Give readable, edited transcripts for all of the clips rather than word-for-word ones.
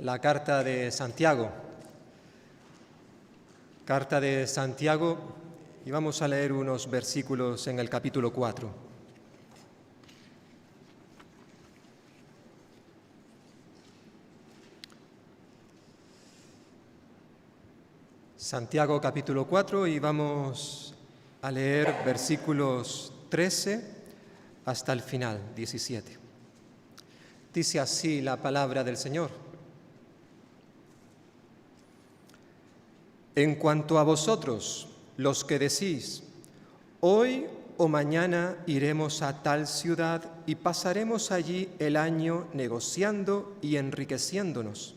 la carta de Santiago. Carta de Santiago, y vamos a leer unos versículos en el capítulo 4. Santiago capítulo 4 y vamos a leer versículos 13 hasta el final, 17. Dice así la palabra del Señor. En cuanto a vosotros, los que decís, hoy o mañana iremos a tal ciudad y pasaremos allí el año negociando y enriqueciéndonos.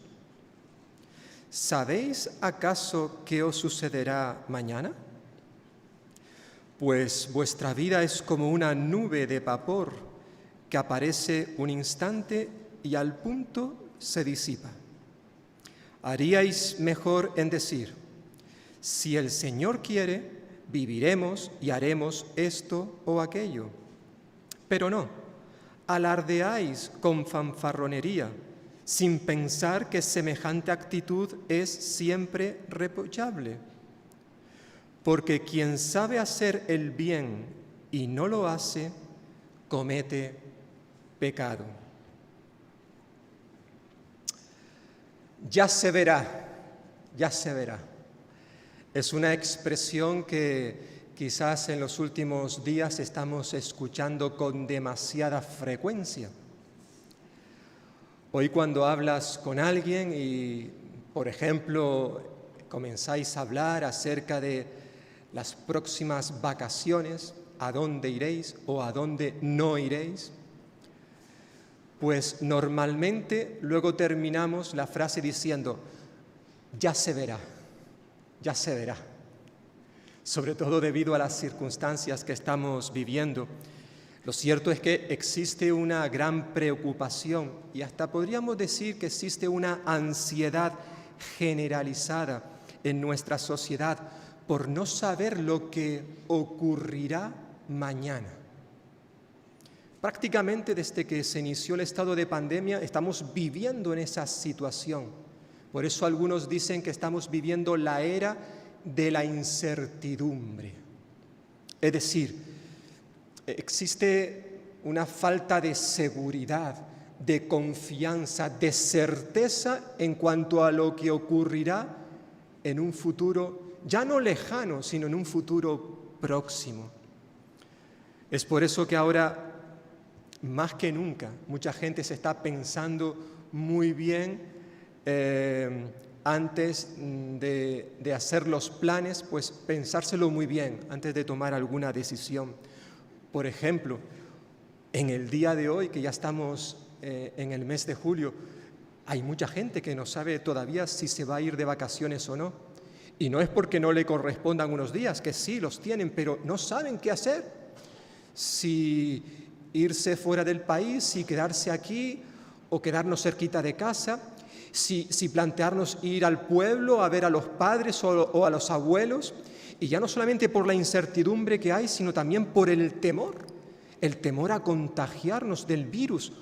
¿Sabéis acaso qué os sucederá mañana? Pues vuestra vida es como una nube de vapor que aparece un instante y al punto se disipa. Haríais mejor en decir, si el Señor quiere, viviremos y haremos esto o aquello. Pero no, alardeáis con fanfarronería, sin pensar que semejante actitud es siempre reprochable. Porque quien sabe hacer el bien y no lo hace, comete pecado. Ya se verá, ya se verá. Es una expresión que quizás en los últimos días estamos escuchando con demasiada frecuencia. Hoy cuando hablas con alguien y, por ejemplo, comenzáis a hablar acerca de las próximas vacaciones, a dónde iréis o a dónde no iréis, pues normalmente luego terminamos la frase diciendo, ya se verá, ya se verá. Sobre todo debido a las circunstancias que estamos viviendo. Lo cierto es que existe una gran preocupación y hasta podríamos decir que existe una ansiedad generalizada en nuestra sociedad por no saber lo que ocurrirá mañana. Prácticamente desde que se inició el estado de pandemia estamos viviendo en esa situación. Por eso algunos dicen que estamos viviendo la era de la incertidumbre. Es decir, existe una falta de seguridad, de confianza, de certeza en cuanto a lo que ocurrirá en un futuro, ya no lejano, sino en un futuro próximo. Es por eso que ahora, más que nunca, mucha gente se está pensando muy bien antes de hacer los planes, pues pensárselo muy bien antes de tomar alguna decisión. Por ejemplo, en el día de hoy, que ya estamos en el mes de julio, hay mucha gente que no sabe todavía si se va a ir de vacaciones o no. Y no es porque no le correspondan unos días, que sí los tienen, pero no saben qué hacer. Si irse fuera del país, si quedarse aquí o quedarnos cerquita de casa, si plantearnos ir al pueblo a ver a los padres o a los abuelos. Y ya no solamente por la incertidumbre que hay, sino también por el temor a contagiarnos del virus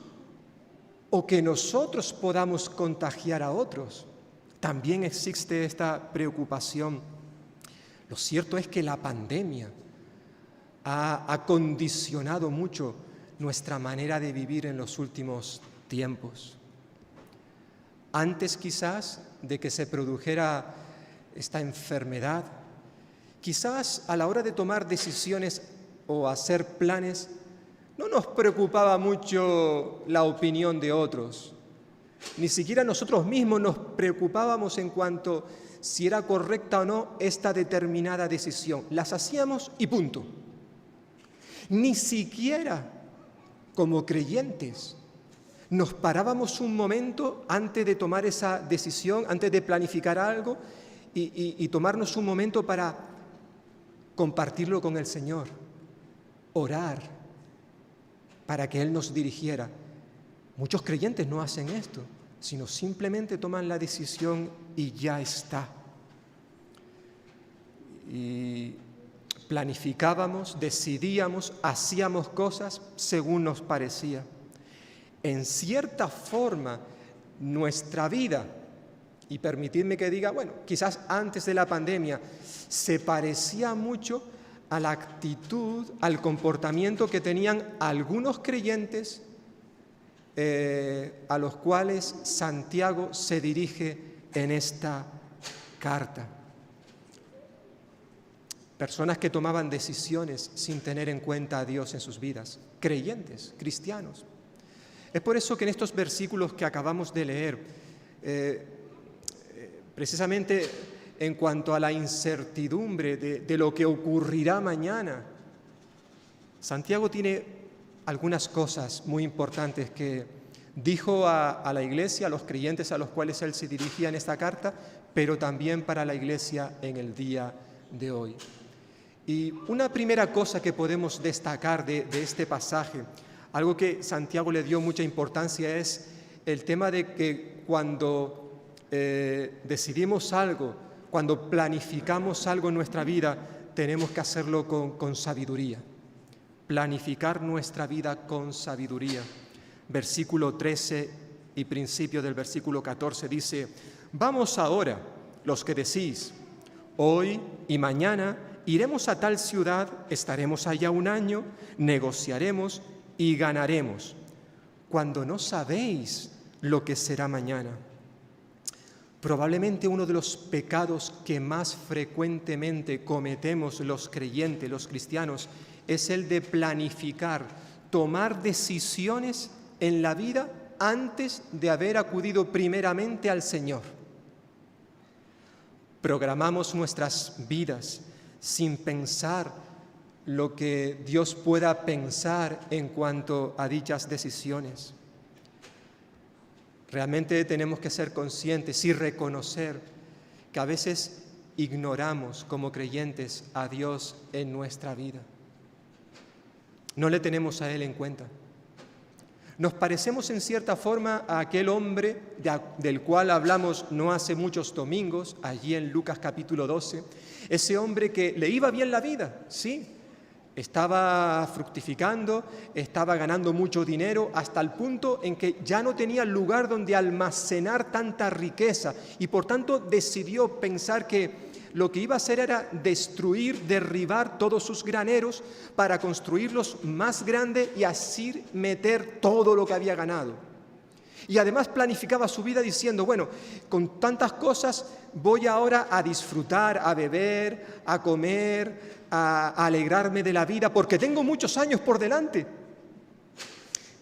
o que nosotros podamos contagiar a otros. También existe esta preocupación. Lo cierto es que la pandemia ha condicionado mucho nuestra manera de vivir en los últimos tiempos. Antes quizás de que se produjera esta enfermedad, quizás a la hora de tomar decisiones o hacer planes, no nos preocupaba mucho la opinión de otros. Ni siquiera nosotros mismos nos preocupábamos en cuanto si era correcta o no esta determinada decisión. Las hacíamos y punto. Ni siquiera como creyentes nos parábamos un momento antes de tomar esa decisión, antes de planificar algo y tomarnos un momento para compartirlo con el Señor, orar para que Él nos dirigiera. Muchos creyentes no hacen esto, sino simplemente toman la decisión y ya está. Y planificábamos, decidíamos, hacíamos cosas según nos parecía. En cierta forma, nuestra vida, y permitidme que diga, bueno, quizás antes de la pandemia, se parecía mucho a la actitud, al comportamiento que tenían algunos creyentes a los cuales Santiago se dirige en esta carta. Personas que tomaban decisiones sin tener en cuenta a Dios en sus vidas, creyentes, cristianos. Es por eso que en estos versículos que acabamos de leer, precisamente en cuanto a la incertidumbre de lo que ocurrirá mañana, Santiago tiene algunas cosas muy importantes que dijo a la iglesia, a los creyentes a los cuales él se dirigía en esta carta, pero también para la iglesia en el día de hoy. Y una primera cosa que podemos destacar de este pasaje, algo que Santiago le dio mucha importancia, es el tema de que cuando decidimos algo, cuando planificamos algo en nuestra vida, tenemos que hacerlo con sabiduría. Planificar nuestra vida con sabiduría. Versículo 13 y principio del versículo 14 dice: vamos ahora, los que decís, hoy y mañana iremos a tal ciudad, estaremos allá un año, negociaremos y ganaremos, cuando no sabéis lo que será mañana. Probablemente uno de los pecados que más frecuentemente cometemos los creyentes, los cristianos, es el de planificar, tomar decisiones en la vida antes de haber acudido primeramente al Señor. Programamos nuestras vidas sin pensar lo que Dios pueda pensar en cuanto a dichas decisiones. Realmente tenemos que ser conscientes y reconocer que a veces ignoramos como creyentes a Dios en nuestra vida. No le tenemos a Él en cuenta. Nos parecemos en cierta forma a aquel hombre del cual hablamos no hace muchos domingos, allí en Lucas capítulo 12, ese hombre que le iba bien la vida, sí, estaba fructificando, estaba ganando mucho dinero, hasta el punto en que ya no tenía lugar donde almacenar tanta riqueza y por tanto decidió pensar que lo que iba a hacer era destruir, derribar todos sus graneros para construirlos más grandes y así meter todo lo que había ganado. Y además planificaba su vida diciendo, bueno, con tantas cosas voy ahora a disfrutar, a beber, a comer, a alegrarme de la vida, porque tengo muchos años por delante.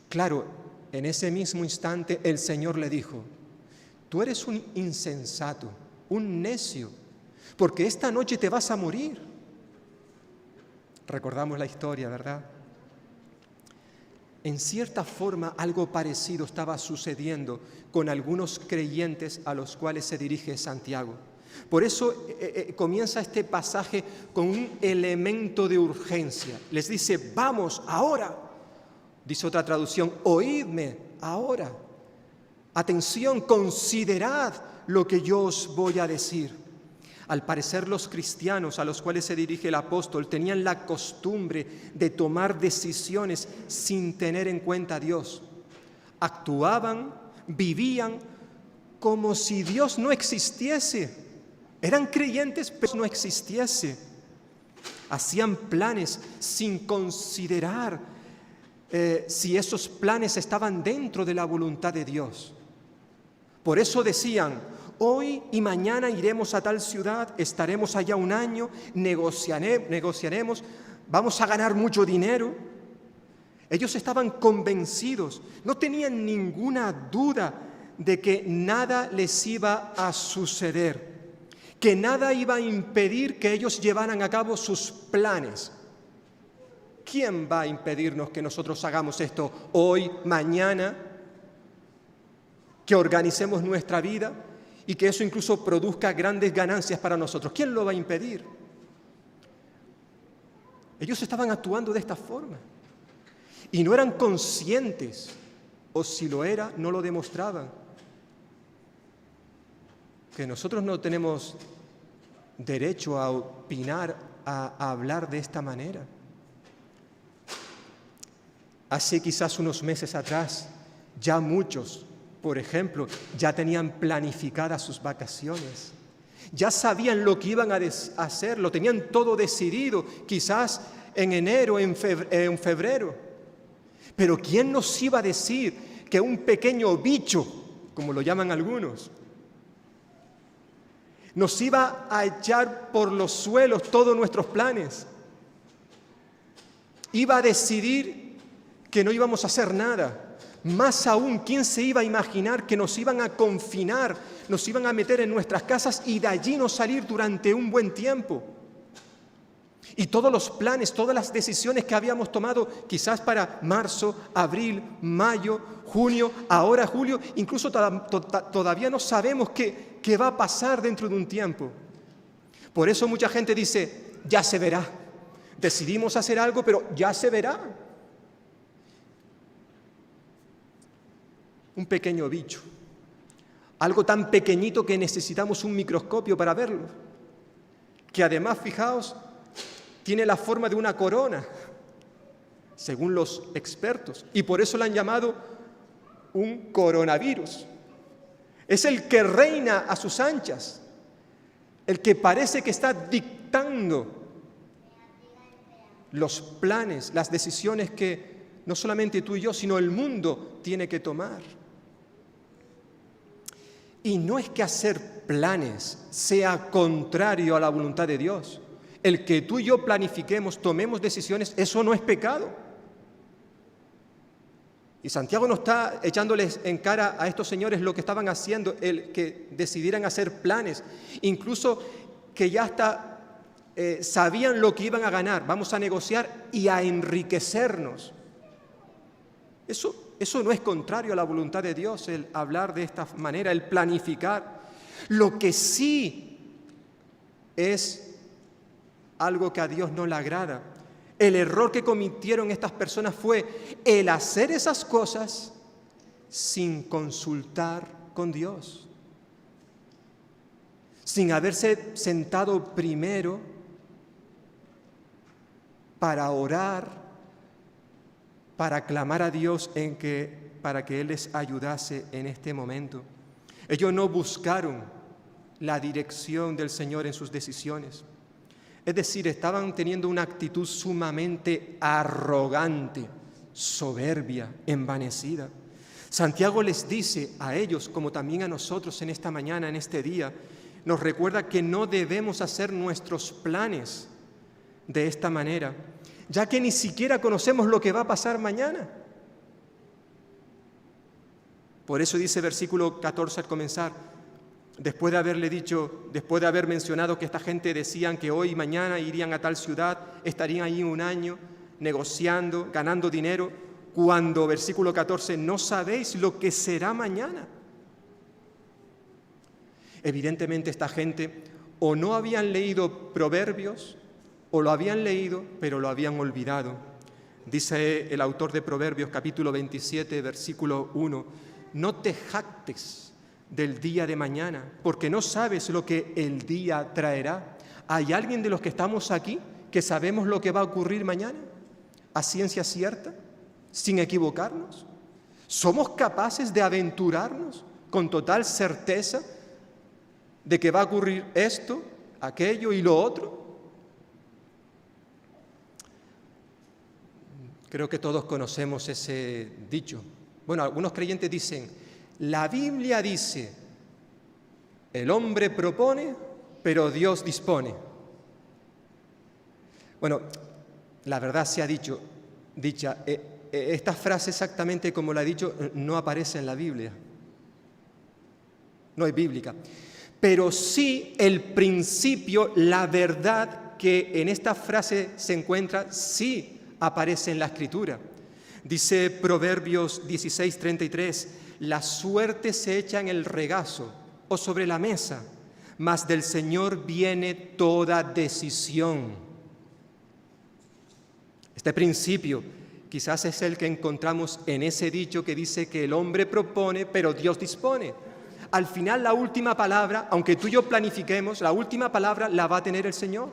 Claro, en ese mismo instante el Señor le dijo, tú eres un insensato, un necio, porque esta noche te vas a morir. Recordamos la historia, ¿verdad? En cierta forma, algo parecido estaba sucediendo con algunos creyentes a los cuales se dirige Santiago. Por eso comienza este pasaje con un elemento de urgencia. Les dice, vamos, ahora. Dice otra traducción, oídme, ahora. Atención, considerad lo que yo os voy a decir. Al parecer los cristianos a los cuales se dirige el apóstol tenían la costumbre de tomar decisiones sin tener en cuenta a Dios. Actuaban, vivían como si Dios no existiese. Eran creyentes, pero no existiese. Hacían planes sin considerar si esos planes estaban dentro de la voluntad de Dios. Por eso decían, hoy y mañana iremos a tal ciudad, estaremos allá un año, negociaremos, vamos a ganar mucho dinero. Ellos estaban convencidos, no tenían ninguna duda de que nada les iba a suceder, que nada iba a impedir que ellos llevaran a cabo sus planes. ¿Quién va a impedirnos que nosotros hagamos esto hoy, mañana? Que organicemos nuestra vida y que eso incluso produzca grandes ganancias para nosotros. ¿Quién lo va a impedir? Ellos estaban actuando de esta forma y no eran conscientes, o si lo era, no lo demostraban, que nosotros no tenemos derecho a opinar, a hablar de esta manera. Hace quizás unos meses atrás, ya muchos por ejemplo, ya tenían planificadas sus vacaciones. Ya sabían lo que iban a hacer, lo tenían todo decidido, quizás en enero, en febrero. Pero ¿quién nos iba a decir que un pequeño bicho, como lo llaman algunos, nos iba a echar por los suelos todos nuestros planes? Iba a decidir que no íbamos a hacer nada. Más aún, ¿quién se iba a imaginar que nos iban a confinar, nos iban a meter en nuestras casas y de allí no salir durante un buen tiempo? Y todos los planes, todas las decisiones que habíamos tomado, quizás para marzo, abril, mayo, junio, ahora julio, incluso todavía no sabemos qué va a pasar dentro de un tiempo. Por eso mucha gente dice, ya se verá. Decidimos hacer algo, pero ya se verá. Un pequeño bicho, algo tan pequeñito que necesitamos un microscopio para verlo, que además, fijaos, tiene la forma de una corona, según los expertos, y por eso lo han llamado un coronavirus. Es el que reina a sus anchas, el que parece que está dictando los planes, las decisiones que no solamente tú y yo, sino el mundo tiene que tomar. Y no es que hacer planes sea contrario a la voluntad de Dios. El que tú y yo planifiquemos, tomemos decisiones, eso no es pecado. Y Santiago no está echándoles en cara a estos señores lo que estaban haciendo, el que decidieran hacer planes, incluso que ya hasta sabían lo que iban a ganar, vamos a negociar y a enriquecernos. Eso no es contrario a la voluntad de Dios, el hablar de esta manera, el planificar. Lo que sí es algo que a Dios no le agrada. El error que cometieron estas personas fue el hacer esas cosas sin consultar con Dios, sin haberse sentado primero para orar, para clamar a Dios para que Él les ayudase en este momento. Ellos no buscaron la dirección del Señor en sus decisiones. Es decir, estaban teniendo una actitud sumamente arrogante, soberbia, envanecida. Santiago les dice a ellos, como también a nosotros en esta mañana, en este día, nos recuerda que no debemos hacer nuestros planes de esta manera, ya que ni siquiera conocemos lo que va a pasar mañana. Por eso dice versículo 14 al comenzar, después de haber mencionado que esta gente decían que hoy y mañana irían a tal ciudad, estarían allí un año negociando, ganando dinero, cuando, versículo 14, no sabéis lo que será mañana. Evidentemente esta gente o no habían leído Proverbios, o lo habían leído, pero lo habían olvidado. Dice el autor de Proverbios, capítulo 27, versículo 1, no te jactes del día de mañana, porque no sabes lo que el día traerá. ¿Hay alguien de los que estamos aquí que sabemos lo que va a ocurrir mañana? ¿A ciencia cierta? ¿Sin equivocarnos? ¿Somos capaces de aventurarnos con total certeza de que va a ocurrir esto, aquello y lo otro? Creo que todos conocemos ese dicho. Bueno, algunos creyentes dicen, la Biblia dice, el hombre propone, pero Dios dispone. Bueno, la verdad sea dicha, esta frase exactamente como la he dicho no aparece en la Biblia. No es bíblica. Pero sí el principio, la verdad que en esta frase se encuentra, sí aparece en la Escritura. Dice Proverbios 16:33, la suerte se echa en el regazo o sobre la mesa, mas del Señor viene toda decisión. Este principio quizás es el que encontramos en ese dicho que dice que el hombre propone, pero Dios dispone. Al final la última palabra, aunque tú y yo planifiquemos, la última palabra la va a tener el Señor.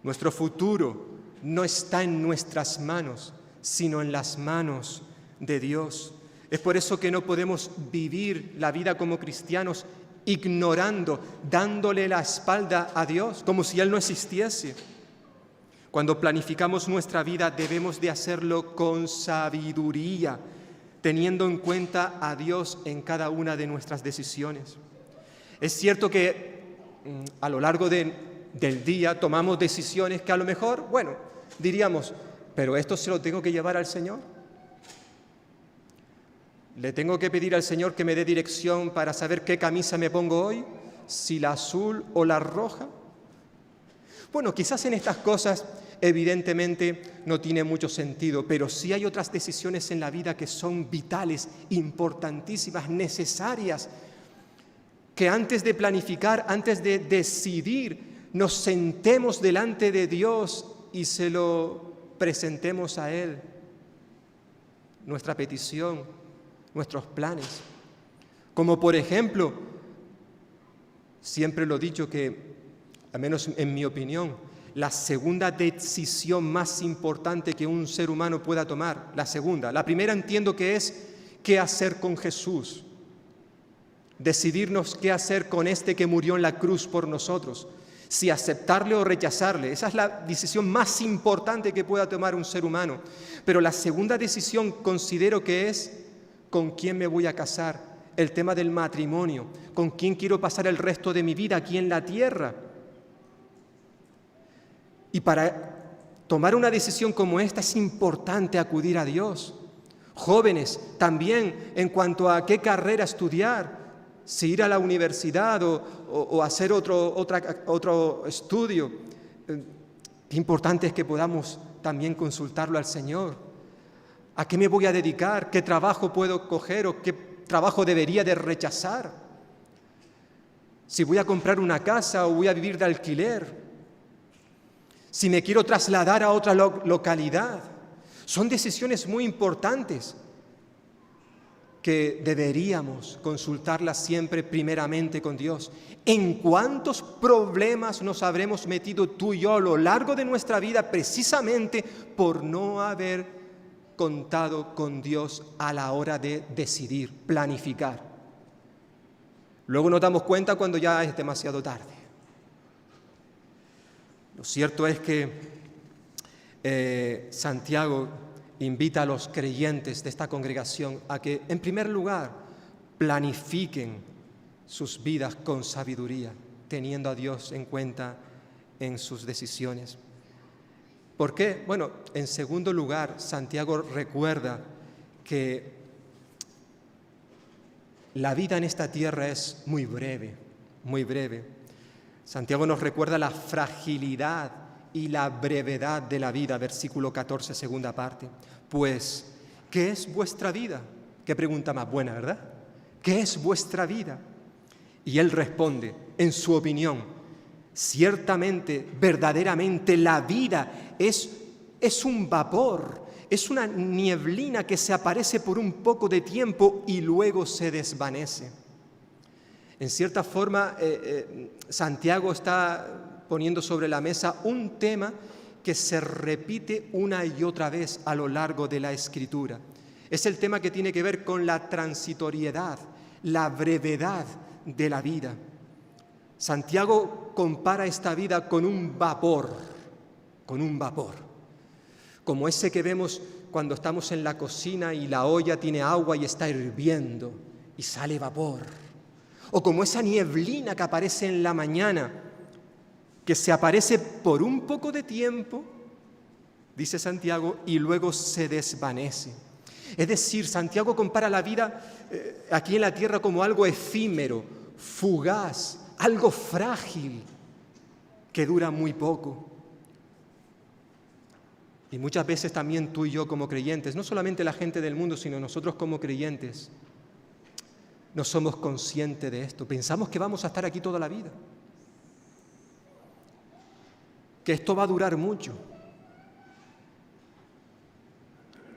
Nuestro futuro no está en nuestras manos, sino en las manos de Dios. Es por eso que no podemos vivir la vida como cristianos ignorando, dándole la espalda a Dios, como si Él no existiese. Cuando planificamos nuestra vida debemos de hacerlo con sabiduría, teniendo en cuenta a Dios en cada una de nuestras decisiones. Es cierto que a lo largo del día tomamos decisiones que a lo mejor, diríamos, pero esto se lo tengo que llevar al Señor. ¿Le tengo que pedir al Señor que me dé dirección para saber qué camisa me pongo hoy? ¿Si la azul o la roja? Bueno, quizás en estas cosas evidentemente no tiene mucho sentido, pero sí hay otras decisiones en la vida que son vitales, importantísimas, necesarias, que antes de planificar, antes de decidir, nos sentemos delante de Dios y se lo presentemos a Él, nuestra petición, nuestros planes. Como por ejemplo, siempre lo he dicho que, al menos en mi opinión, la segunda decisión más importante que un ser humano pueda tomar, la primera entiendo que es qué hacer con Jesús, decidirnos qué hacer con este que murió en la cruz por nosotros, si aceptarle o rechazarle. Esa es la decisión más importante que pueda tomar un ser humano. Pero la segunda decisión considero que es con quién me voy a casar, el tema del matrimonio, con quién quiero pasar el resto de mi vida aquí en la tierra. Y para tomar una decisión como esta es importante acudir a Dios. Jóvenes, también en cuanto a qué carrera estudiar, si ir a la universidad o hacer otro estudio. Qué importante es que podamos también consultarlo al Señor. ¿A qué me voy a dedicar? ¿Qué trabajo puedo coger o qué trabajo debería de rechazar? Si voy a comprar una casa o voy a vivir de alquiler. Si me quiero trasladar a otra localidad. Son decisiones muy importantes que deberíamos consultarlas siempre primeramente con Dios. ¿En cuántos problemas nos habremos metido tú y yo a lo largo de nuestra vida precisamente por no haber contado con Dios a la hora de decidir, planificar? Luego nos damos cuenta cuando ya es demasiado tarde. Lo cierto es que Santiago invita a los creyentes de esta congregación a que, en primer lugar, planifiquen sus vidas con sabiduría, teniendo a Dios en cuenta en sus decisiones. ¿Por qué? Bueno, en segundo lugar, Santiago recuerda que la vida en esta tierra es muy breve, muy breve. Santiago nos recuerda la fragilidad y la brevedad de la vida, versículo 14, segunda parte. Pues, ¿qué es vuestra vida? Qué pregunta más buena, ¿verdad? ¿Qué es vuestra vida? Y él responde, en su opinión, ciertamente, verdaderamente, la vida es un vapor, es una nieblina que se aparece por un poco de tiempo y luego se desvanece. En cierta forma, Santiago está poniendo sobre la mesa un tema que se repite una y otra vez a lo largo de la Escritura. Es el tema que tiene que ver con la transitoriedad, la brevedad de la vida. Santiago compara esta vida con un vapor, como ese que vemos cuando estamos en la cocina y la olla tiene agua y está hirviendo y sale vapor. O como esa nieblina que aparece en la mañana, que se aparece por un poco de tiempo, dice Santiago, y luego se desvanece. Es decir, Santiago compara la vida aquí en la tierra como algo efímero, fugaz, algo frágil, que dura muy poco. Y muchas veces también tú y yo como creyentes, no solamente la gente del mundo, sino nosotros como creyentes, no somos conscientes de esto. Pensamos que vamos a estar aquí toda la vida, que esto va a durar mucho.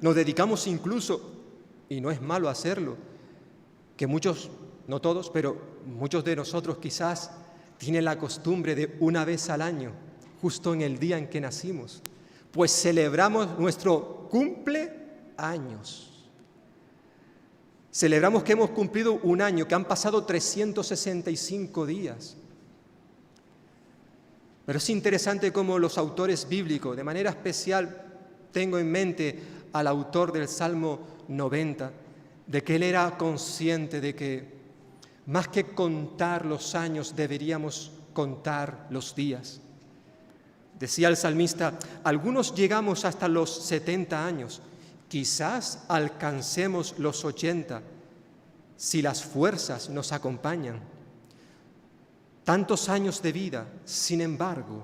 Nos dedicamos incluso, y no es malo hacerlo, que muchos, no todos, pero muchos de nosotros quizás tienen la costumbre de una vez al año, justo en el día en que nacimos, pues celebramos nuestro cumpleaños. Celebramos que hemos cumplido un año, que han pasado 365 días. Pero es interesante cómo los autores bíblicos, de manera especial tengo en mente al autor del Salmo 90, de que él era consciente de que más que contar los años deberíamos contar los días. Decía el salmista, algunos llegamos hasta los 70 años, quizás alcancemos los 80 si las fuerzas nos acompañan. Tantos años de vida, sin embargo,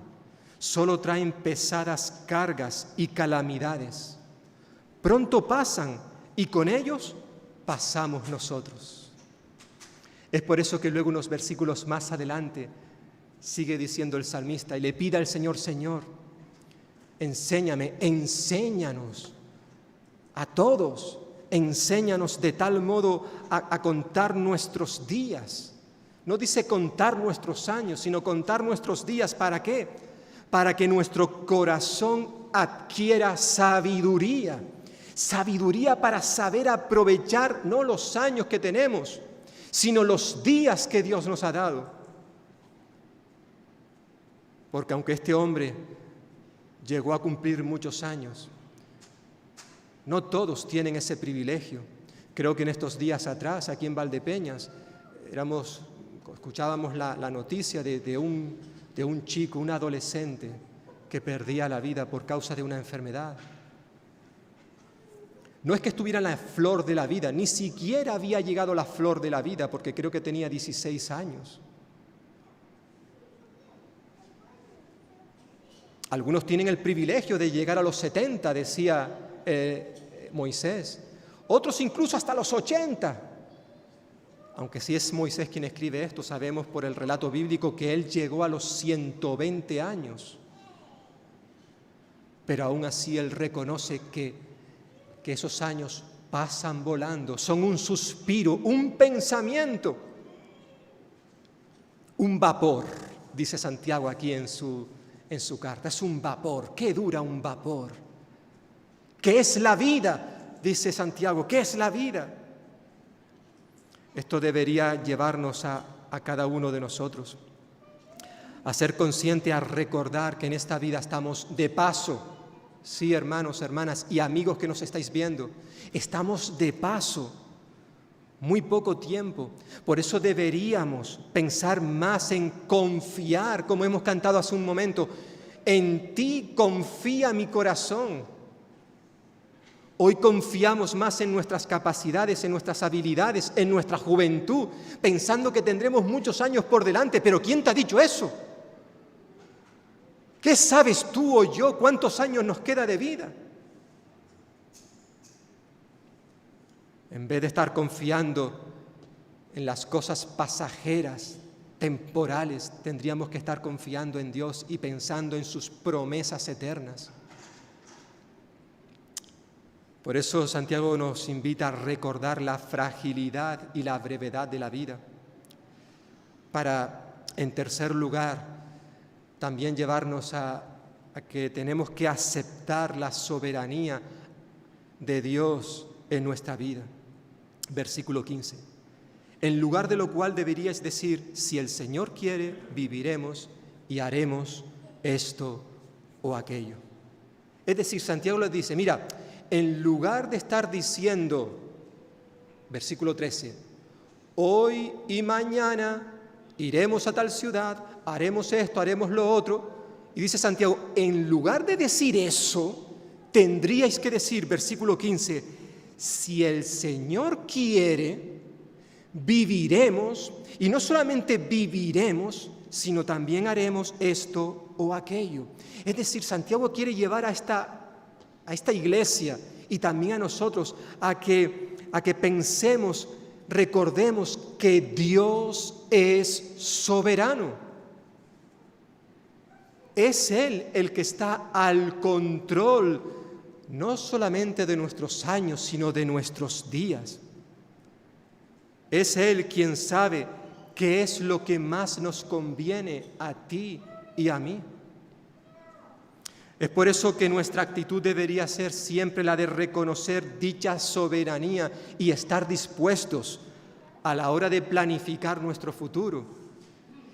solo traen pesadas cargas y calamidades. Pronto pasan y con ellos pasamos nosotros. Es por eso que luego unos versículos más adelante sigue diciendo el salmista y le pide al Señor, Señor, enséñame, enséñanos a todos, enséñanos de tal modo a contar nuestros días. No dice contar nuestros años, sino contar nuestros días. ¿Para qué? Para que nuestro corazón adquiera sabiduría. Sabiduría para saber aprovechar no los años que tenemos, sino los días que Dios nos ha dado. Porque aunque este hombre llegó a cumplir muchos años, no todos tienen ese privilegio. Creo que en estos días atrás, aquí en Valdepeñas, escuchábamos la noticia de un chico, un adolescente, que perdía la vida por causa de una enfermedad. No es que estuviera en la flor de la vida, ni siquiera había llegado a la flor de la vida, porque creo que tenía 16 años. Algunos tienen el privilegio de llegar a los 70, decía Moisés. Otros incluso hasta los 80. Aunque si es Moisés quien escribe esto, sabemos por el relato bíblico que él llegó a los 120 años. Pero aún así él reconoce que esos años pasan volando, son un suspiro, un pensamiento, un vapor, dice Santiago aquí en su carta. Es un vapor. ¿Qué dura un vapor? ¿Qué es la vida? Dice Santiago. ¿Qué es la vida? Esto debería llevarnos a cada uno de nosotros a ser consciente, a recordar que en esta vida estamos de paso. Sí, hermanos, hermanas y amigos que nos estáis viendo, estamos de paso, muy poco tiempo. Por eso deberíamos pensar más en confiar, como hemos cantado hace un momento. En ti confía mi corazón. Hoy confiamos más en nuestras capacidades, en nuestras habilidades, en nuestra juventud, pensando que tendremos muchos años por delante. Pero ¿quién te ha dicho eso? ¿Qué sabes tú o yo cuántos años nos queda de vida? En vez de estar confiando en las cosas pasajeras, temporales, tendríamos que estar confiando en Dios y pensando en sus promesas eternas. Por eso Santiago nos invita a recordar la fragilidad y la brevedad de la vida, para, en tercer lugar, también llevarnos a que tenemos que aceptar la soberanía de Dios en nuestra vida. Versículo 15. En lugar de lo cual deberíais decir, si el Señor quiere, viviremos y haremos esto o aquello. Es decir, Santiago les dice, mira, en lugar de estar diciendo, versículo 13, hoy y mañana iremos a tal ciudad, haremos esto, haremos lo otro. Y dice Santiago, en lugar de decir eso, tendríais que decir, versículo 15, si el Señor quiere, viviremos, y no solamente viviremos, sino también haremos esto o aquello. Es decir, Santiago quiere llevar a esta iglesia y también a nosotros a que pensemos, recordemos que Dios es soberano. Es Él el que está al control, no solamente de nuestros años, sino de nuestros días. Es Él quien sabe qué es lo que más nos conviene a ti y a mí. Es por eso que nuestra actitud debería ser siempre la de reconocer dicha soberanía y estar dispuestos a la hora de planificar nuestro futuro.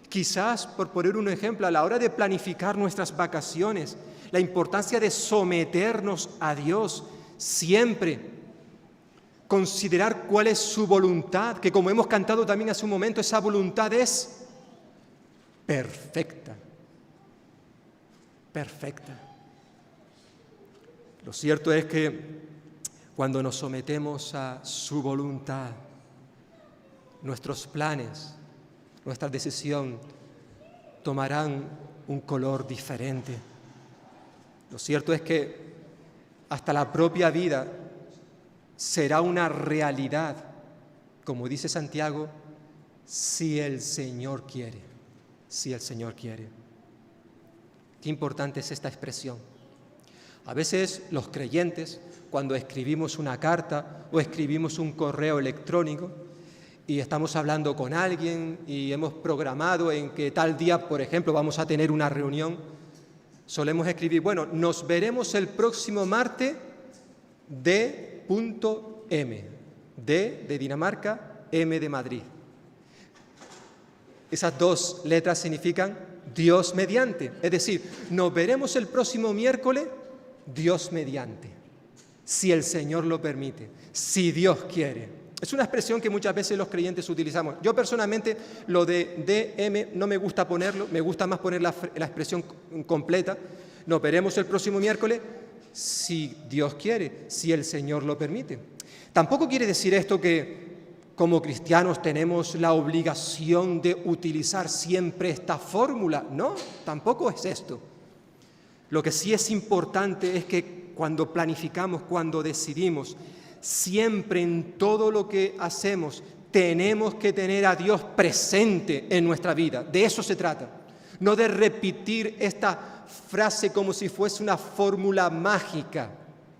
Quizás, por poner un ejemplo, a la hora de planificar nuestras vacaciones, la importancia de someternos a Dios siempre, considerar cuál es su voluntad, que como hemos cantado también hace un momento, esa voluntad es perfecta, perfecta. Lo cierto es que cuando nos sometemos a su voluntad, nuestros planes, nuestra decisión tomarán un color diferente. Lo cierto es que hasta la propia vida será una realidad, como dice Santiago, si el Señor quiere, si el Señor quiere. Qué importante es esta expresión. A veces los creyentes, cuando escribimos una carta o escribimos un correo electrónico y estamos hablando con alguien y hemos programado en que tal día, por ejemplo, vamos a tener una reunión, solemos escribir, bueno, nos veremos el próximo martes D.M. D de Dinamarca, M de Madrid. Esas dos letras significan Dios mediante. Es decir, nos veremos el próximo miércoles, Dios mediante. Si el Señor lo permite, si Dios quiere. Es una expresión que muchas veces los creyentes utilizamos. Yo personalmente lo de DM no me gusta ponerlo, me gusta más poner la expresión completa. Nos veremos el próximo miércoles, si Dios quiere, si el Señor lo permite. Tampoco quiere decir esto que como cristianos tenemos la obligación de utilizar siempre esta fórmula. No, tampoco es esto. Lo que sí es importante es que cuando planificamos, cuando decidimos, siempre en todo lo que hacemos tenemos que tener a Dios presente en nuestra vida. De eso se trata. No de repetir esta frase como si fuese una fórmula mágica,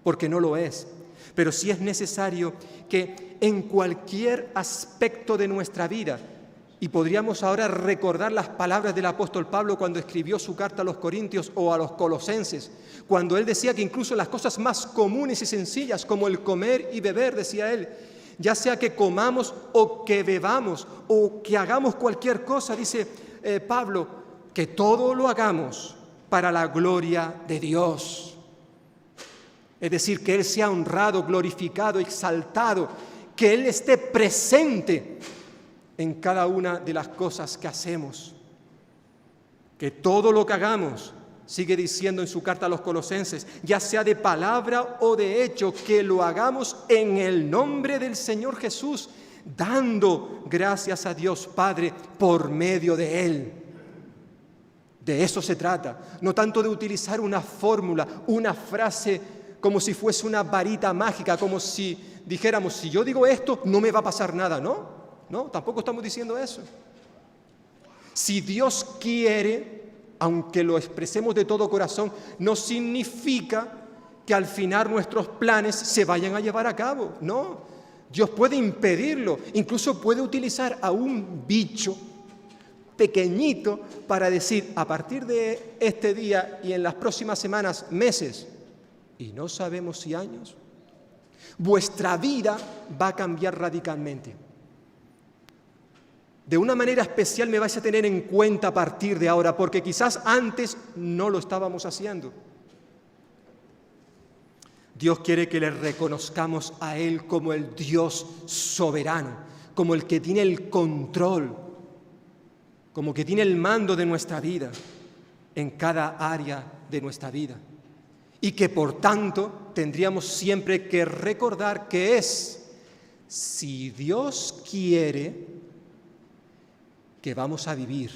porque no lo es. Pero sí es necesario que en cualquier aspecto de nuestra vida, y podríamos ahora recordar las palabras del apóstol Pablo cuando escribió su carta a los Corintios o a los Colosenses, cuando él decía que incluso las cosas más comunes y sencillas, como el comer y beber, decía él, ya sea que comamos o que bebamos o que hagamos cualquier cosa, dice Pablo, que todo lo hagamos para la gloria de Dios. Es decir, que Él sea honrado, glorificado, exaltado, que Él esté presente en cada una de las cosas que hacemos. Que todo lo que hagamos, sigue diciendo en su carta a los Colosenses, ya sea de palabra o de hecho, que lo hagamos en el nombre del Señor Jesús, dando gracias a Dios Padre por medio de Él. De eso se trata, no tanto de utilizar una fórmula, una frase como si fuese una varita mágica, como si dijéramos, si yo digo esto, no me va a pasar nada, ¿no? No, tampoco estamos diciendo eso. Si Dios quiere, aunque lo expresemos de todo corazón, no significa que al final nuestros planes se vayan a llevar a cabo, no. Dios puede impedirlo, incluso puede utilizar a un bicho pequeñito para decir, a partir de este día y en las próximas semanas, meses, y no sabemos si años, vuestra vida va a cambiar radicalmente. De una manera especial me vais a tener en cuenta a partir de ahora, porque quizás antes no lo estábamos haciendo. Dios quiere que le reconozcamos a Él como el Dios soberano, como el que tiene el control, como que tiene el mando de nuestra vida, en cada área de nuestra vida. Y que por tanto tendríamos siempre que recordar que es, si Dios quiere, que vamos a vivir.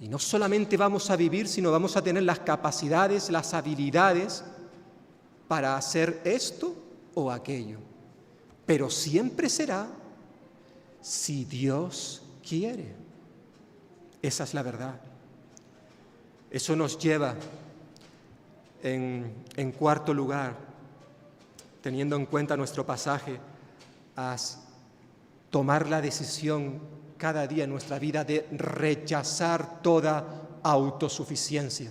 Y no solamente vamos a vivir, sino vamos a tener las capacidades, las habilidades para hacer esto o aquello. Pero siempre será si Dios quiere. Esa es la verdad. Eso nos lleva, en cuarto lugar, teniendo en cuenta nuestro pasaje, a tomar la decisión cada día en nuestra vida de rechazar toda autosuficiencia.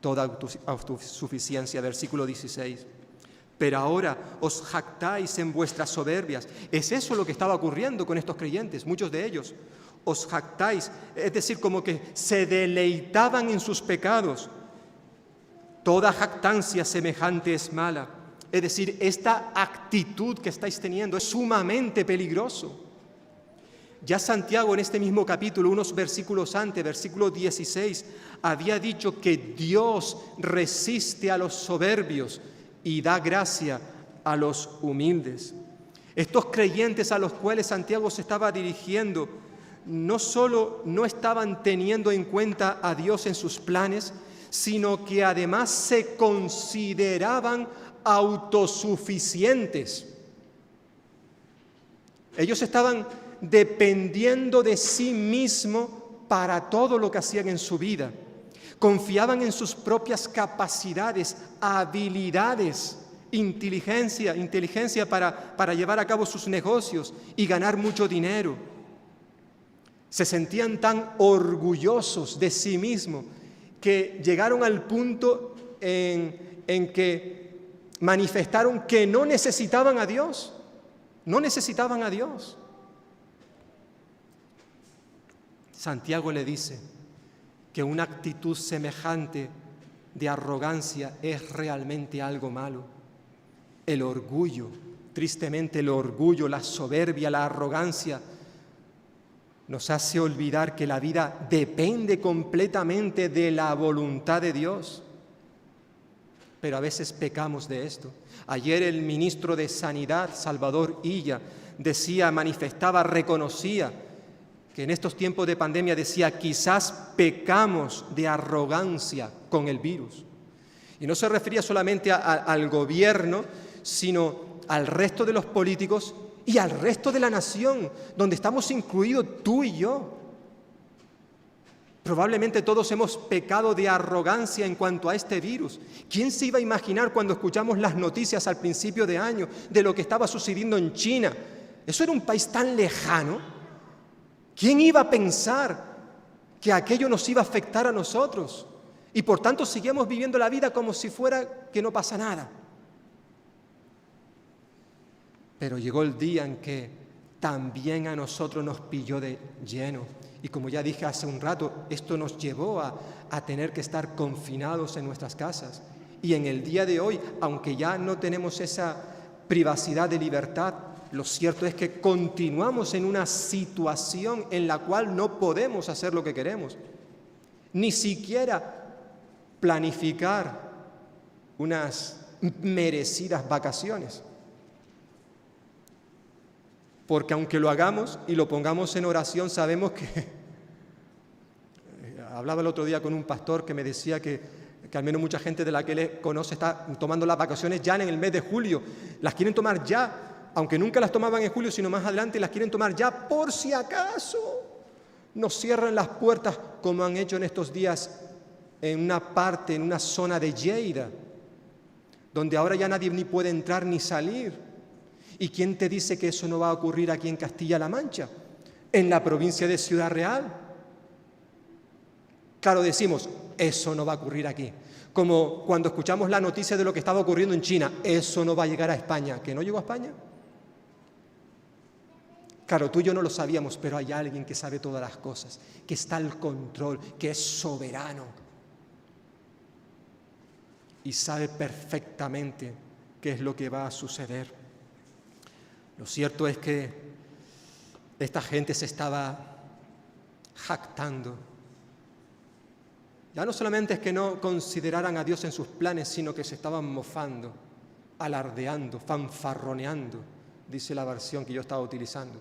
toda autosuficiencia, versículo 16. Pero ahora os jactáis en vuestras soberbias. Es eso lo que estaba ocurriendo con estos creyentes, muchos de ellos. Os jactáis, es decir, como que se deleitaban en sus pecados. Toda jactancia semejante es mala. Es decir, esta actitud que estáis teniendo es sumamente peligroso. Ya Santiago en este mismo capítulo, unos versículos antes, versículo 16, había dicho que Dios resiste a los soberbios y da gracia a los humildes. Estos creyentes a los cuales Santiago se estaba dirigiendo no solo no estaban teniendo en cuenta a Dios en sus planes, sino que además se consideraban autosuficientes. Ellos estaban dependiendo de sí mismos para todo lo que hacían en su vida. Confiaban en sus propias capacidades, habilidades, inteligencia para llevar a cabo sus negocios y ganar mucho dinero. Se sentían tan orgullosos de sí mismos que llegaron al punto en que manifestaron que no necesitaban a Dios. No necesitaban a Dios. Santiago le dice que una actitud semejante de arrogancia es realmente algo malo. El orgullo, tristemente el orgullo, la soberbia, la arrogancia, nos hace olvidar que la vida depende completamente de la voluntad de Dios. Pero a veces pecamos de esto. Ayer el ministro de Sanidad, Salvador Illa, manifestaba, reconocía que en estos tiempos de pandemia decía, quizás pecamos de arrogancia con el virus. Y no se refería solamente al gobierno, sino al resto de los políticos y al resto de la nación, donde estamos incluidos tú y yo. Probablemente todos hemos pecado de arrogancia en cuanto a este virus. ¿Quién se iba a imaginar cuando escuchamos las noticias al principio de año de lo que estaba sucediendo en China? Eso era un país tan lejano. ¿Quién iba a pensar que aquello nos iba a afectar a nosotros? Y por tanto seguimos viviendo la vida como si fuera que no pasa nada. Pero llegó el día en que también a nosotros nos pilló de lleno. Y como ya dije hace un rato, esto nos llevó a tener que estar confinados en nuestras casas. Y en el día de hoy, aunque ya no tenemos esa privacidad de libertad, lo cierto es que continuamos en una situación en la cual no podemos hacer lo que queremos. Ni siquiera planificar unas merecidas vacaciones. Porque aunque lo hagamos y lo pongamos en oración, sabemos que... Hablaba el otro día con un pastor que me decía que al menos mucha gente de la que él conoce está tomando las vacaciones ya en el mes de julio. Las quieren tomar ya, aunque nunca las tomaban en julio, sino más adelante, las quieren tomar ya por si acaso nos cierran las puertas, como han hecho en estos días en una zona de Lleida, donde ahora ya nadie ni puede entrar ni salir. ¿Y quién te dice que eso no va a ocurrir aquí en Castilla-La Mancha, en la provincia de Ciudad Real? Claro, decimos, eso no va a ocurrir aquí. Como cuando escuchamos la noticia de lo que estaba ocurriendo en China, eso no va a llegar a España. ¿Que no llegó a España? Claro, tú y yo no lo sabíamos, pero hay alguien que sabe todas las cosas, que está al control, que es soberano. Y sabe perfectamente qué es lo que va a suceder. Lo cierto es que esta gente se estaba jactando. Ya no solamente es que no consideraran a Dios en sus planes, sino que se estaban mofando, alardeando, fanfarroneando, dice la versión que yo estaba utilizando.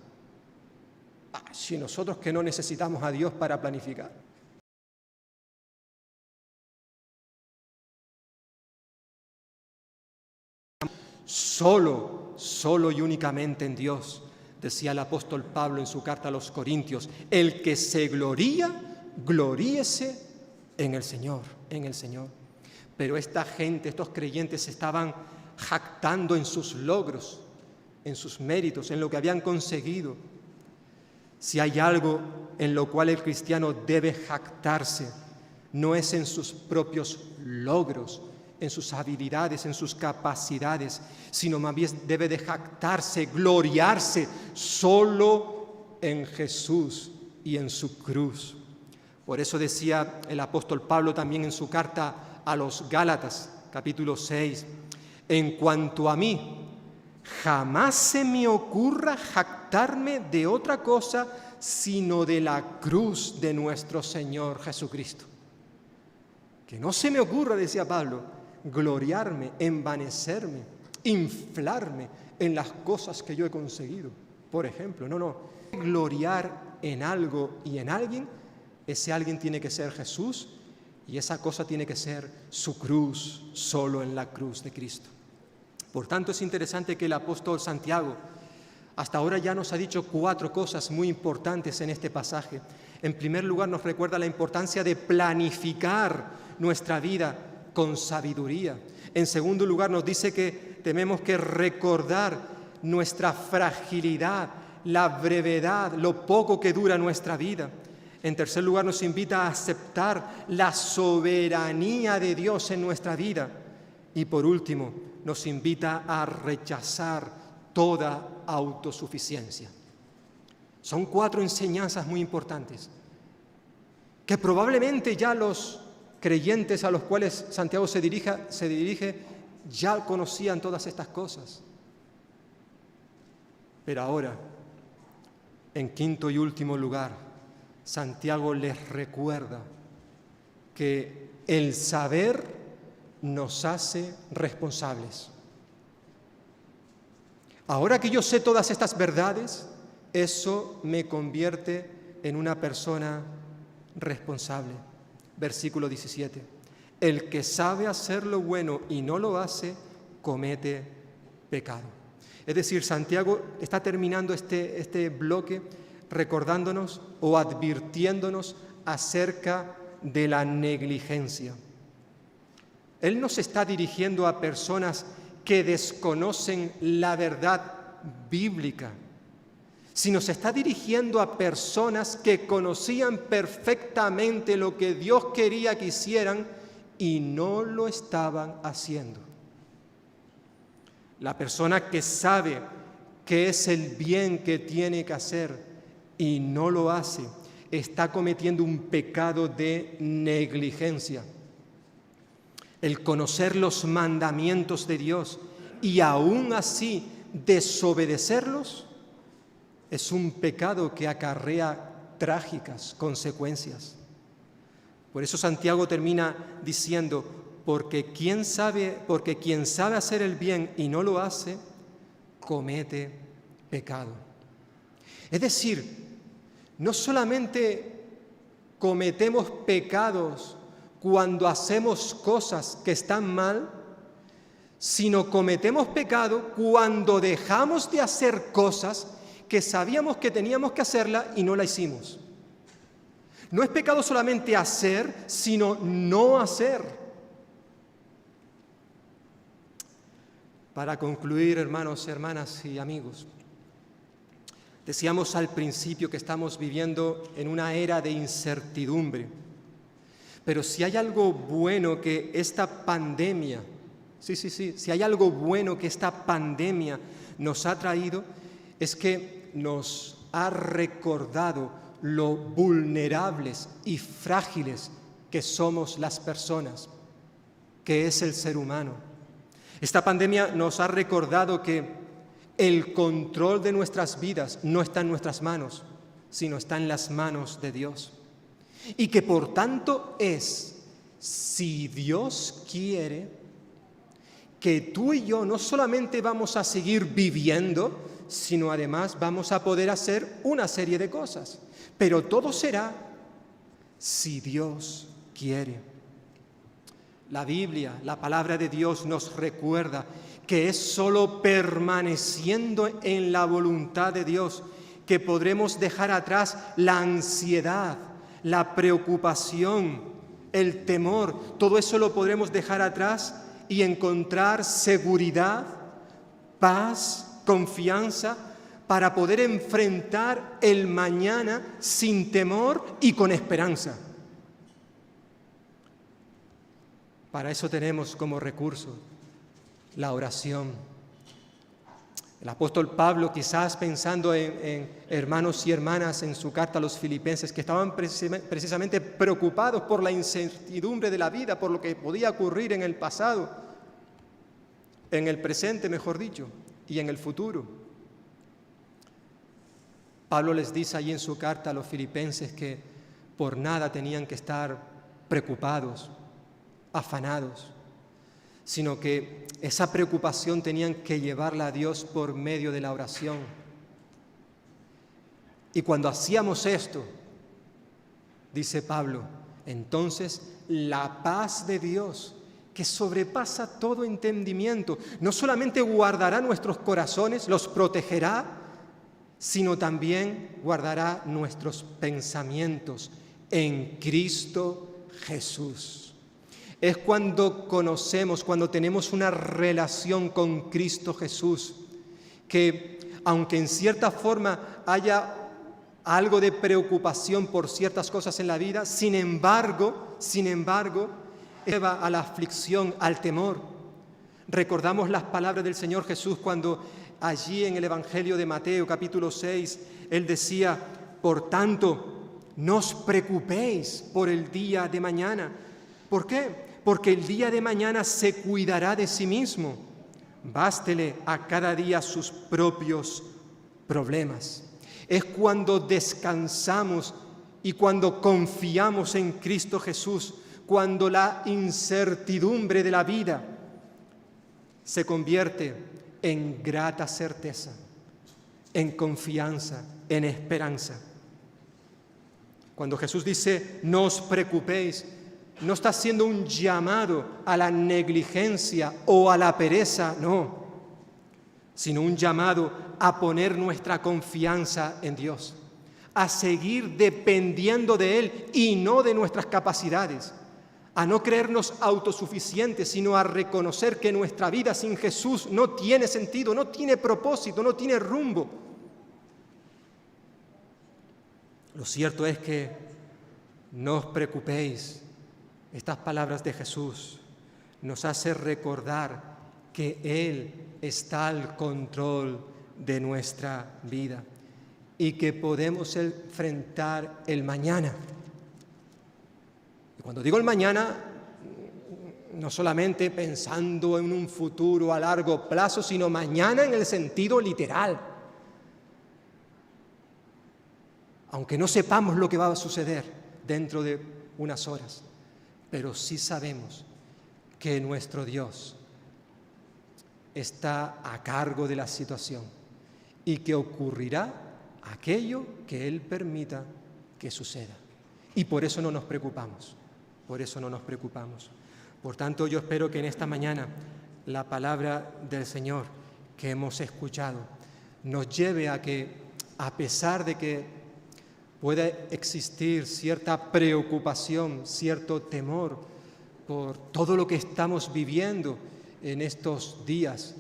Si nosotros que no necesitamos a Dios para planificar. Solo y únicamente en Dios, decía el apóstol Pablo en su carta a los Corintios, el que se gloría, gloríese en el Señor, en el Señor. Pero esta gente, estos creyentes se estaban jactando en sus logros, en sus méritos, en lo que habían conseguido. Si hay algo en lo cual el cristiano debe jactarse, no es en sus propios logros, en sus habilidades, en sus capacidades, sino más bien debe de jactarse, gloriarse solo en Jesús y en su cruz. Por eso decía el apóstol Pablo también en su carta a los Gálatas, capítulo 6, en cuanto a mí, jamás se me ocurra jactarme de otra cosa sino de la cruz de nuestro Señor Jesucristo. Que no se me ocurra, decía Pablo, gloriarme, envanecerme, inflarme en las cosas que yo he conseguido. Por ejemplo, no. Gloriar en algo y en alguien, ese alguien tiene que ser Jesús y esa cosa tiene que ser su cruz, solo en la cruz de Cristo. Por tanto, es interesante que el apóstol Santiago hasta ahora ya nos ha dicho 4 cosas muy importantes en este pasaje. En primer lugar, nos recuerda la importancia de planificar nuestra vida con sabiduría. En segundo lugar, nos dice que tenemos que recordar nuestra fragilidad, la brevedad, lo poco que dura nuestra vida. En tercer lugar, nos invita a aceptar la soberanía de Dios en nuestra vida. Y por último, nos invita a rechazar toda autosuficiencia. Son 4 enseñanzas muy importantes que probablemente ya los creyentes a los cuales Santiago se dirige ya conocían todas estas cosas. Pero ahora, en quinto y último lugar, Santiago les recuerda que el saber nos hace responsables. Ahora que yo sé todas estas verdades, eso me convierte en una persona responsable. Versículo 17. El que sabe hacer lo bueno y no lo hace, comete pecado. Es decir, Santiago está terminando este bloque recordándonos o advirtiéndonos acerca de la negligencia. Él no se está dirigiendo a personas que desconocen la verdad bíblica, sino se está dirigiendo a personas que conocían perfectamente lo que Dios quería que hicieran y no lo estaban haciendo. La persona que sabe qué es el bien que tiene que hacer y no lo hace, está cometiendo un pecado de negligencia. El conocer los mandamientos de Dios y aún así desobedecerlos es un pecado que acarrea trágicas consecuencias. Por eso Santiago termina diciendo, porque quien sabe hacer el bien y no lo hace, comete pecado. Es decir, no solamente cometemos pecados cuando hacemos cosas que están mal, sino cometemos pecado cuando dejamos de hacer cosas que sabíamos que teníamos que hacerla y no la hicimos. No es pecado solamente hacer, sino no hacer. Para concluir, hermanos, hermanas y amigos, decíamos al principio que estamos viviendo en una era de incertidumbre. Pero si hay algo bueno que esta pandemia, si hay algo bueno que esta pandemia nos ha traído, es que nos ha recordado lo vulnerables y frágiles que somos las personas, que es el ser humano. Esta pandemia nos ha recordado que el control de nuestras vidas no está en nuestras manos, sino está en las manos de Dios. Y que por tanto es, si Dios quiere, que tú y yo no solamente vamos a seguir viviendo, sino además vamos a poder hacer una serie de cosas. Pero todo será si Dios quiere. La Biblia, la palabra de Dios nos recuerda que es solo permaneciendo en la voluntad de Dios que podremos dejar atrás la ansiedad, la preocupación, el temor. Todo eso lo podremos dejar atrás y encontrar seguridad, paz, confianza para poder enfrentar el mañana sin temor y con esperanza. Para eso tenemos como recurso la oración. El apóstol Pablo, quizás pensando en hermanos y hermanas en su carta a los filipenses que estaban precisamente preocupados por la incertidumbre de la vida, por lo que podía ocurrir en el pasado, en el presente, mejor dicho, y en el futuro. Pablo les dice allí en su carta a los filipenses que por nada tenían que estar preocupados, afanados, sino que esa preocupación tenían que llevarla a Dios por medio de la oración. Y cuando hacíamos esto, dice Pablo, entonces la paz de Dios, que sobrepasa todo entendimiento, no solamente guardará nuestros corazones, los protegerá, sino también guardará nuestros pensamientos en Cristo Jesús. Es cuando conocemos, cuando tenemos una relación con Cristo Jesús, que aunque en cierta forma haya algo de preocupación por ciertas cosas en la vida, sin embargo, lleva a la aflicción, al temor. Recordamos las palabras del Señor Jesús cuando allí en el Evangelio de Mateo, capítulo 6, Él decía, por tanto, no os preocupéis por el día de mañana. ¿Por qué? Porque el día de mañana se cuidará de sí mismo. Bástele a cada día sus propios problemas. Es cuando descansamos y cuando confiamos en Cristo Jesús, cuando la incertidumbre de la vida se convierte en grata certeza, en confianza, en esperanza. Cuando Jesús dice, no os preocupéis, no está haciendo un llamado a la negligencia o a la pereza, no, sino un llamado a poner nuestra confianza en Dios, a seguir dependiendo de Él y no de nuestras capacidades, a no creernos autosuficientes, sino a reconocer que nuestra vida sin Jesús no tiene sentido, no tiene propósito, no tiene rumbo. Lo cierto es que no os preocupéis. Estas palabras de Jesús nos hacen recordar que Él está al control de nuestra vida y que podemos enfrentar el mañana. Y cuando digo el mañana, no solamente pensando en un futuro a largo plazo, sino mañana en el sentido literal. Aunque no sepamos lo que va a suceder dentro de unas horas, pero sí sabemos que nuestro Dios está a cargo de la situación y que ocurrirá aquello que Él permita que suceda. Y por eso no nos preocupamos, Por tanto, yo espero que en esta mañana la palabra del Señor que hemos escuchado nos lleve a que, a pesar de que puede existir cierta preocupación, cierto temor por todo lo que estamos viviendo en estos días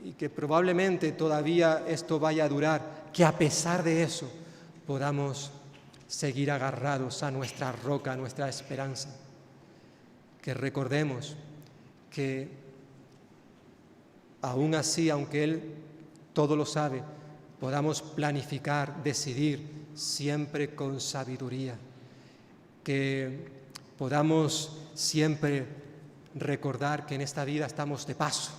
y que probablemente todavía esto vaya a durar, que a pesar de eso podamos seguir agarrados a nuestra roca, a nuestra esperanza. Que recordemos que aún así, aunque Él todo lo sabe, podamos planificar, decidir siempre con sabiduría, que podamos siempre recordar que en esta vida estamos de paso,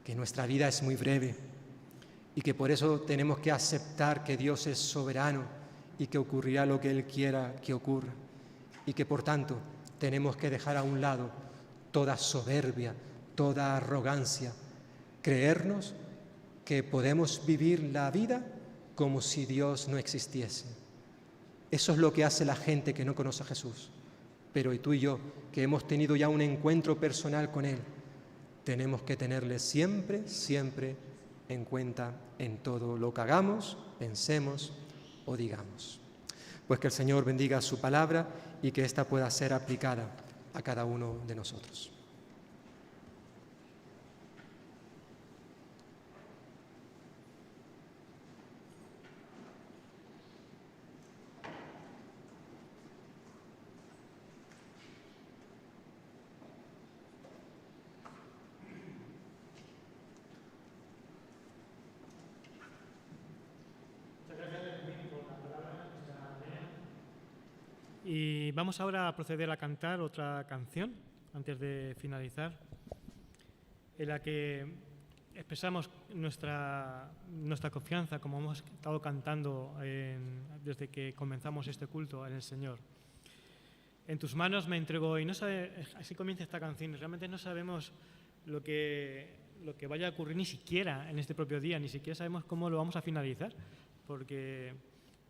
que nuestra vida es muy breve y que por eso tenemos que aceptar que Dios es soberano y que ocurrirá lo que Él quiera que ocurra y que por tanto tenemos que dejar a un lado toda soberbia, toda arrogancia, creernos que podemos vivir la vida como si Dios no existiese. Eso es lo que hace la gente que no conoce a Jesús. Pero y tú y yo, que hemos tenido ya un encuentro personal con Él, tenemos que tenerle siempre en cuenta en todo lo que hagamos, pensemos o digamos. Pues que el Señor bendiga su palabra y que ésta pueda ser aplicada a cada uno de nosotros. Y vamos ahora a proceder a cantar otra canción, antes de finalizar, en la que expresamos nuestra confianza, como hemos estado cantando desde que comenzamos este culto en el Señor. En tus manos me entrego hoy. Así comienza esta canción. Realmente no sabemos lo que vaya a ocurrir ni siquiera en este propio día, ni siquiera sabemos cómo lo vamos a finalizar, porque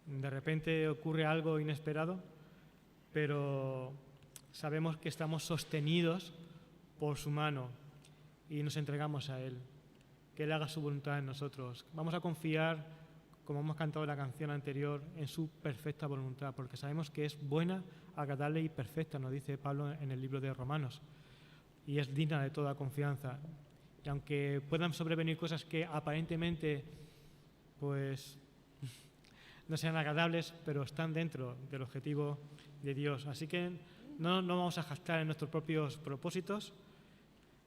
de repente ocurre algo inesperado, pero sabemos que estamos sostenidos por su mano y nos entregamos a Él, que Él haga su voluntad en nosotros. Vamos a confiar, como hemos cantado en la canción anterior, en su perfecta voluntad, porque sabemos que es buena, agradable y perfecta, nos dice Pablo en el libro de Romanos, y es digna de toda confianza. Y aunque puedan sobrevenir cosas que aparentemente pues no sean agradables, pero están dentro del objetivo de Dios. Así que no vamos a gastar en nuestros propios propósitos,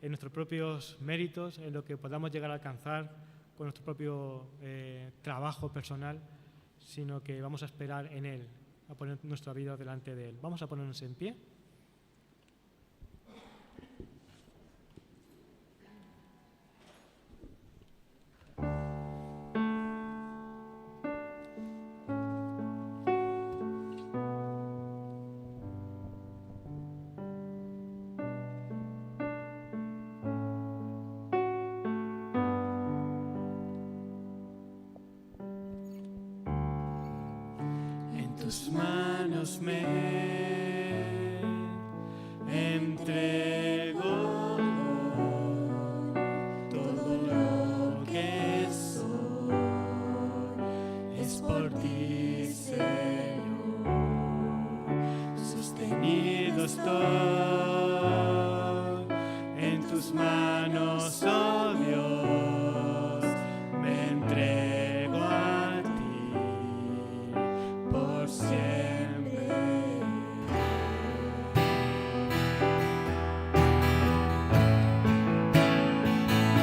en nuestros propios méritos, en lo que podamos llegar a alcanzar con nuestro propio trabajo personal, sino que vamos a esperar en Él, a poner nuestra vida delante de Él. Vamos a ponernos en pie. tus manos me entrego todo lo que soy, es por ti, Señor, sostenido estoy en tus manos, oh Dios, me entrego a ti por siempre.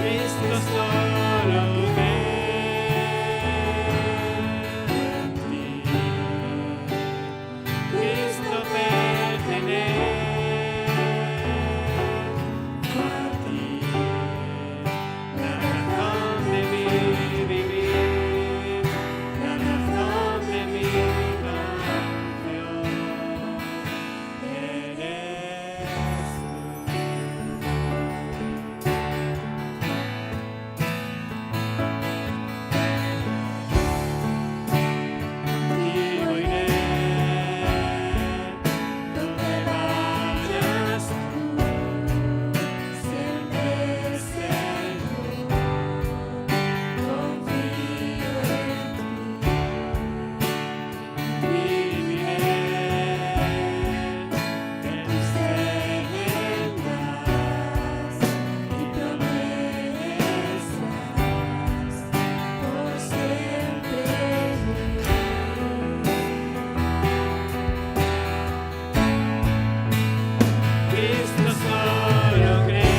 Cristo solo creo en ti, Cristo pertenece a ti, la razón de mi vivir, la razón de mi canción, eres tú. Contigo iré donde vayas tú, siempre, Señor, confío en ti. Viviré en tus sendas y promesas por siempre. Cristo solo cree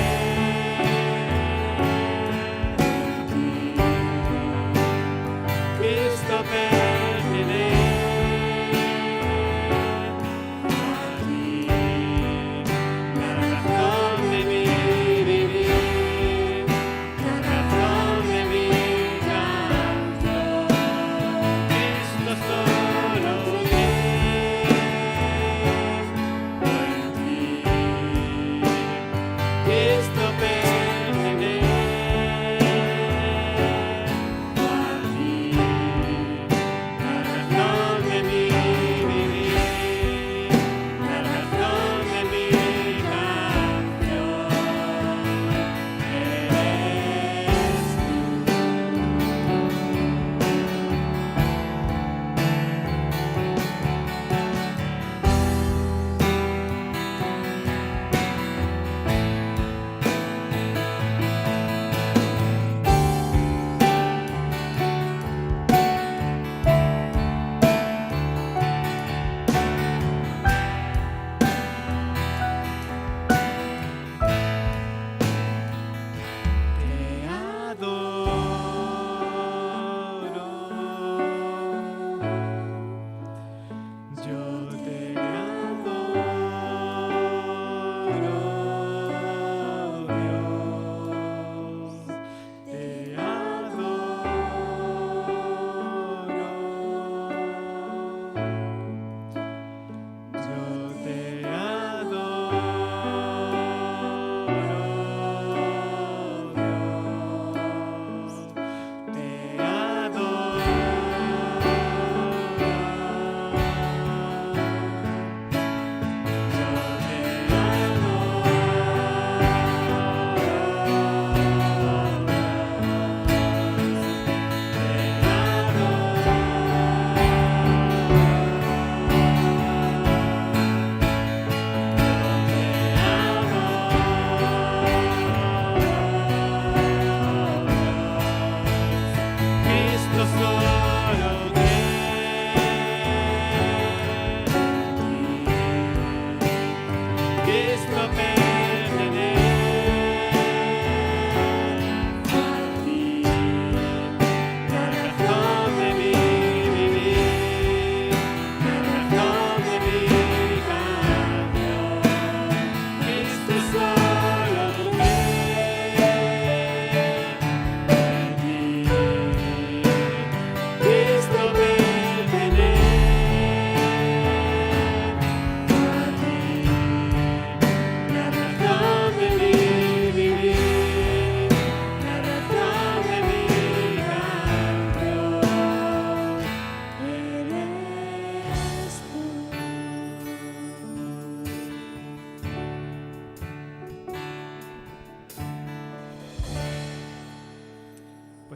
en ti, Cristo pertenece a ti, la razón de mi vivir, la razón de mi canción. Cristo solo cree en ti, Cristo pertenece a ti, la razón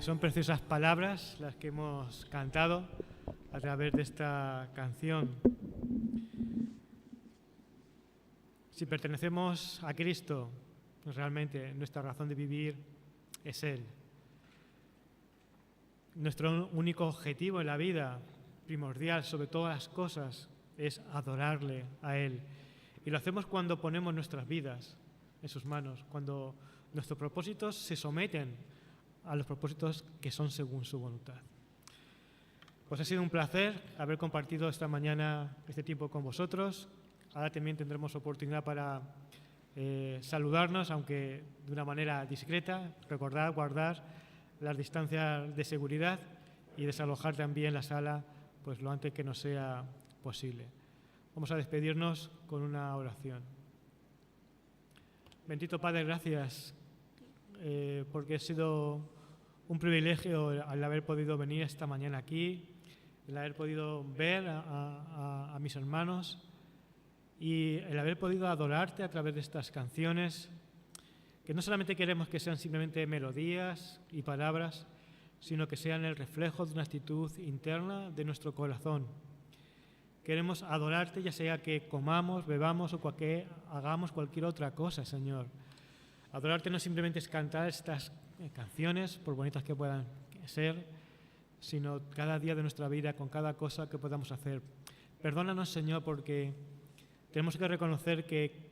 Pues son preciosas palabras las que hemos cantado a través de esta canción. Si pertenecemos a Cristo, pues realmente nuestra razón de vivir es Él. Nuestro único objetivo en la vida, primordial sobre todas las cosas, es adorarle a Él. Y lo hacemos cuando ponemos nuestras vidas en sus manos, cuando nuestros propósitos se someten a los propósitos que son según su voluntad. Pues ha sido un placer haber compartido esta mañana este tiempo con vosotros. Ahora también tendremos oportunidad para saludarnos, aunque de una manera discreta. Recordad guardar las distancias de seguridad y desalojar también la sala pues lo antes que nos sea posible. Vamos a despedirnos con una oración. Bendito Padre, gracias porque ha sido un privilegio el haber podido venir esta mañana aquí, el haber podido ver a mis hermanos y el haber podido adorarte a través de estas canciones, que no solamente queremos que sean simplemente melodías y palabras, sino que sean el reflejo de una actitud interna de nuestro corazón. Queremos adorarte, ya sea que comamos, bebamos o que hagamos cualquier otra cosa, Señor. Adorarte no simplemente es cantar estas canciones, por bonitas que puedan ser, sino cada día de nuestra vida, con cada cosa que podamos hacer. Perdónanos, Señor, porque tenemos que reconocer que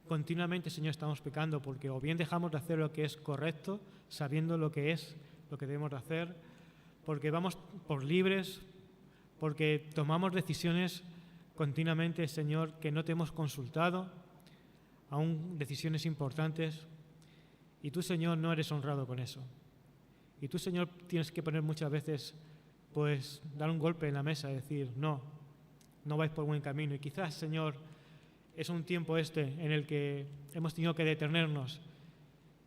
continuamente, Señor, estamos pecando, porque o bien dejamos de hacer lo que es correcto, sabiendo lo que es lo que debemos de hacer, porque vamos por libres, porque tomamos decisiones continuamente, Señor, que no te hemos consultado, aún decisiones importantes, y tú, Señor, no eres honrado con eso. Y tú, Señor, tienes que poner muchas veces, pues, dar un golpe en la mesa y decir, no vais por buen camino. Y quizás, Señor, es un tiempo en el que hemos tenido que detenernos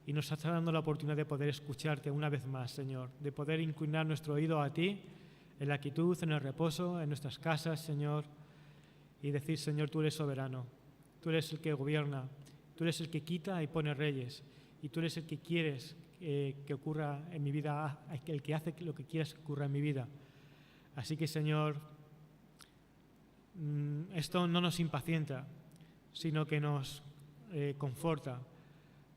y nos está dando la oportunidad de poder escucharte una vez más, Señor, de poder inclinar nuestro oído a ti, en la quietud, en el reposo, en nuestras casas, Señor, y decir, Señor, tú eres soberano, tú eres el que gobierna, tú eres el que quita y pone reyes, y tú eres el que quieres que ocurra en mi vida, el que hace lo que quieras que ocurra en mi vida. Así que, Señor, esto no nos impacienta, sino que nos conforta,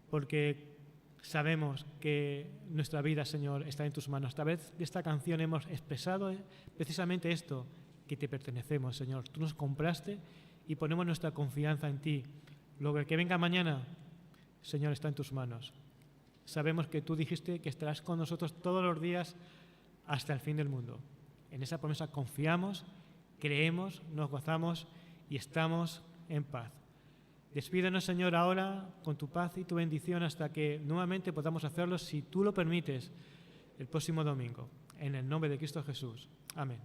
porque sabemos que nuestra vida, Señor, está en tus manos. A través de esta canción hemos expresado precisamente esto, que te pertenecemos, Señor. Tú nos compraste y ponemos nuestra confianza en ti. Lo que venga mañana, Señor, está en tus manos. Sabemos que tú dijiste que estarás con nosotros todos los días hasta el fin del mundo. En esa promesa confiamos, creemos, nos gozamos y estamos en paz. Despídenos, Señor, ahora con tu paz y tu bendición hasta que nuevamente podamos hacerlo, si tú lo permites, el próximo domingo. En el nombre de Cristo Jesús. Amén.